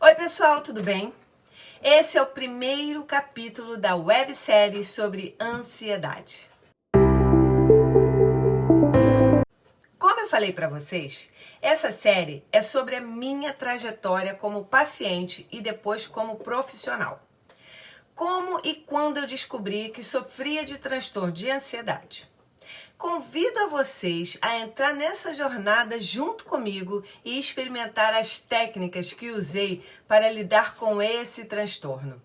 Oi pessoal, tudo bem? Esse é o primeiro capítulo da websérie sobre ansiedade. Como eu falei para vocês, essa série é sobre a minha trajetória como paciente e depois como profissional. Como e quando eu descobri que sofria de transtorno de ansiedade. Convido a vocês a entrar nessa jornada junto comigo e experimentar as técnicas que usei para lidar com esse transtorno.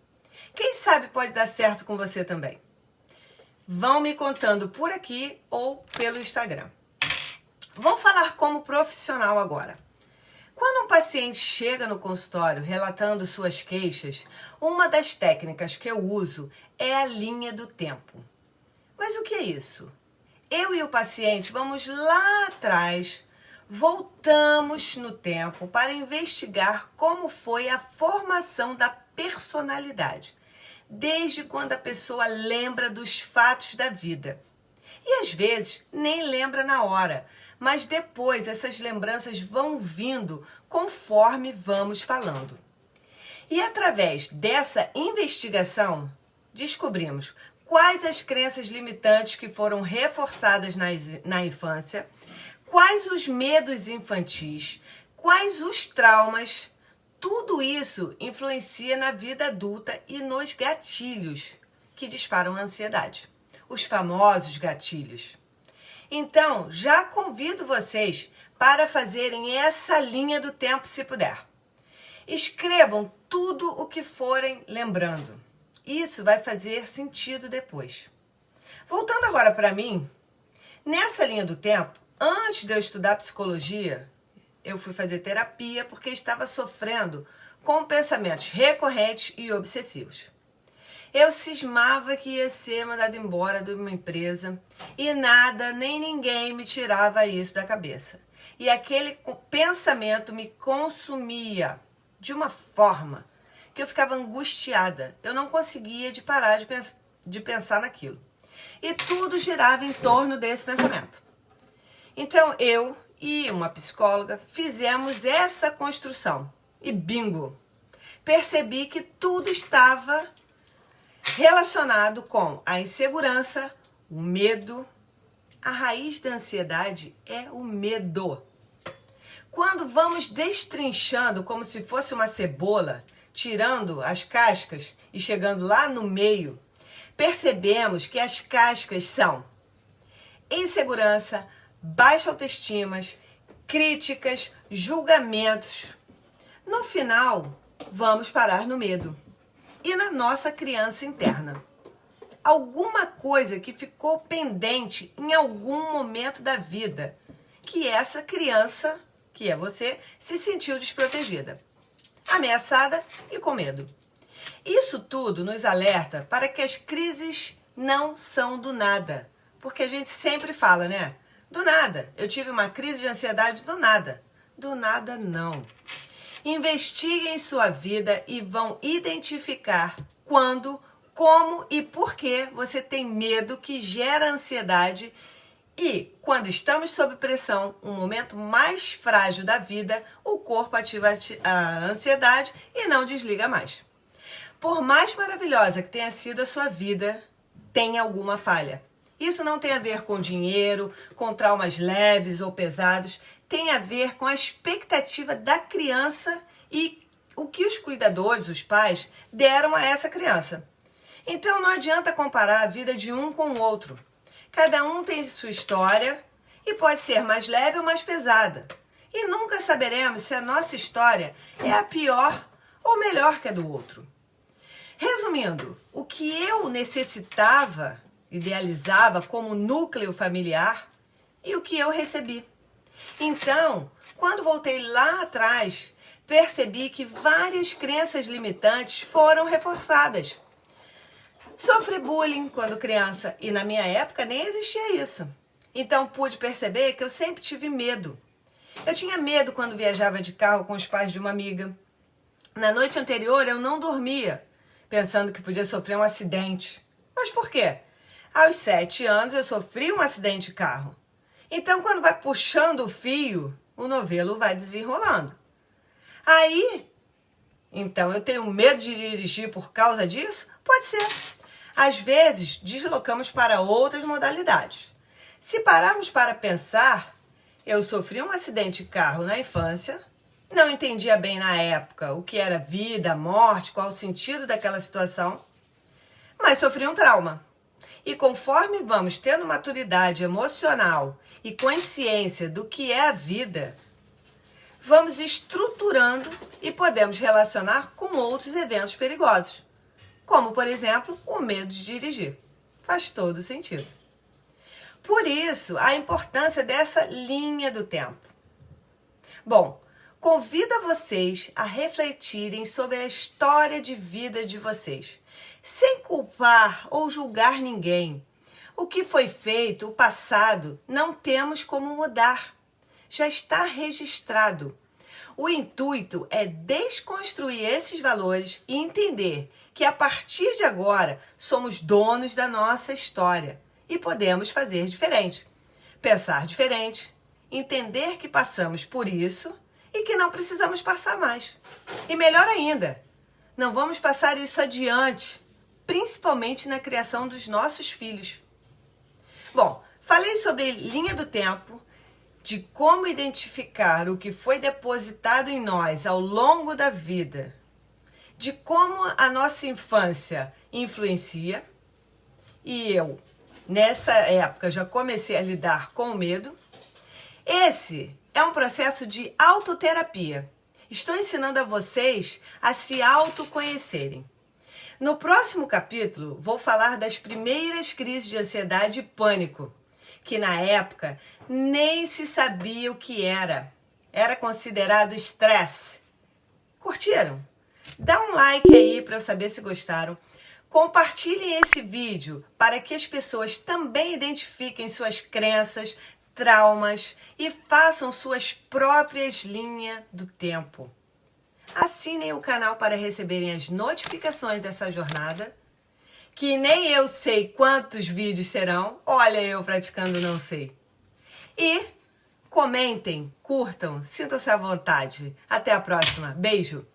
Quem sabe pode dar certo com você também. Vão me contando por aqui ou pelo Instagram. Vou falar como profissional agora. Quando um paciente chega no consultório relatando suas queixas, uma das técnicas que eu uso é a linha do tempo. Mas o que é isso? Eu e o paciente vamos lá atrás, voltamos no tempo para investigar como foi a formação da personalidade, desde quando a pessoa lembra dos fatos da vida. E às vezes nem lembra na hora, mas depois essas lembranças vão vindo conforme vamos falando. E através dessa investigação, descobrimos quais as crenças limitantes que foram reforçadas na infância, quais os medos infantis, quais os traumas. Tudo isso influencia na vida adulta e nos gatilhos que disparam a ansiedade, os famosos gatilhos. Então, já convido vocês para fazerem essa linha do tempo se puder. Escrevam tudo o que forem lembrando. Isso vai fazer sentido depois. Voltando agora para mim, nessa linha do tempo, antes de eu estudar psicologia, eu fui fazer terapia porque estava sofrendo com pensamentos recorrentes e obsessivos. Eu cismava que ia ser mandada embora de uma empresa e nada, nem ninguém me tirava isso da cabeça. E aquele pensamento me consumia de uma forma que eu ficava angustiada. Eu não conseguia parar de pensar naquilo. E tudo girava em torno desse pensamento. Então eu e uma psicóloga fizemos essa construção. E bingo! Percebi que tudo estava relacionado com a insegurança, o medo. A raiz da ansiedade é o medo. Quando vamos destrinchando como se fosse uma cebola, tirando as cascas e chegando lá no meio, percebemos que as cascas são insegurança, baixa autoestima, críticas, julgamentos. No final, vamos parar no medo e na nossa criança interna. Alguma coisa que ficou pendente em algum momento da vida, que essa criança, que é você, se sentiu desprotegida, ameaçada e com medo. Isso tudo nos alerta para que as crises não são do nada. Porque a gente sempre fala, né? Do nada. Eu tive uma crise de ansiedade do nada. Do nada, não. Investiguem em sua vida e vão identificar quando, como e por que você tem medo que gera ansiedade. E, quando estamos sob pressão, um momento mais frágil da vida, o corpo ativa a ansiedade e não desliga mais. Por mais maravilhosa que tenha sido a sua vida, tem alguma falha. Isso não tem a ver com dinheiro, com traumas leves ou pesados, tem a ver com a expectativa da criança e o que os cuidadores, os pais, deram a essa criança. Então não adianta comparar a vida de um com o outro. Cada um tem sua história e pode ser mais leve ou mais pesada. E nunca saberemos se a nossa história é a pior ou melhor que a do outro. Resumindo, o que eu necessitava, idealizava como núcleo familiar e o que eu recebi. Então, quando voltei lá atrás, percebi que várias crenças limitantes foram reforçadas. Sofri bullying quando criança e na minha época nem existia isso. Então pude perceber que eu sempre tive medo. Eu tinha medo quando viajava de carro com os pais de uma amiga. Na noite anterior eu não dormia, pensando que podia sofrer um acidente. Mas por quê? Aos 7 anos eu sofri um acidente de carro. Então quando vai puxando o fio, o novelo vai desenrolando. Aí Então, eu tenho medo de dirigir por causa disso? Pode ser. Às vezes, deslocamos para outras modalidades. Se pararmos para pensar, eu sofri um acidente de carro na infância, não entendia bem na época o que era vida, morte, qual o sentido daquela situação, mas sofri um trauma. E conforme vamos tendo maturidade emocional e consciência do que é a vida, vamos estruturando e podemos relacionar com outros eventos perigosos, como, por exemplo, o medo de dirigir. Faz todo sentido. Por isso, a importância dessa linha do tempo. Bom, convido vocês a refletirem sobre a história de vida de vocês, sem culpar ou julgar ninguém. O que foi feito, o passado, não temos como mudar. Já está registrado. O intuito é desconstruir esses valores e entender que a partir de agora somos donos da nossa história e podemos fazer diferente, pensar diferente, entender que passamos por isso e que não precisamos passar mais. E melhor ainda, não vamos passar isso adiante, principalmente na criação dos nossos filhos. Bom, falei sobre linha do tempo, de como identificar o que foi depositado em nós ao longo da vida, de como a nossa infância influencia, e eu, nessa época, já comecei a lidar com o medo. Esse é um processo de autoterapia. Estou ensinando a vocês a se autoconhecerem. No próximo capítulo, vou falar das primeiras crises de ansiedade e pânico, que na época nem se sabia o que era. Era considerado estresse. Curtiram? Dá um like aí para eu saber se gostaram. Compartilhem esse vídeo para que as pessoas também identifiquem suas crenças, traumas e façam suas próprias linhas do tempo. Assinem o canal para receberem as notificações dessa jornada, que nem eu sei quantos vídeos serão. Olha eu praticando não sei. E comentem, curtam, sintam-se à vontade. Até a próxima. Beijo!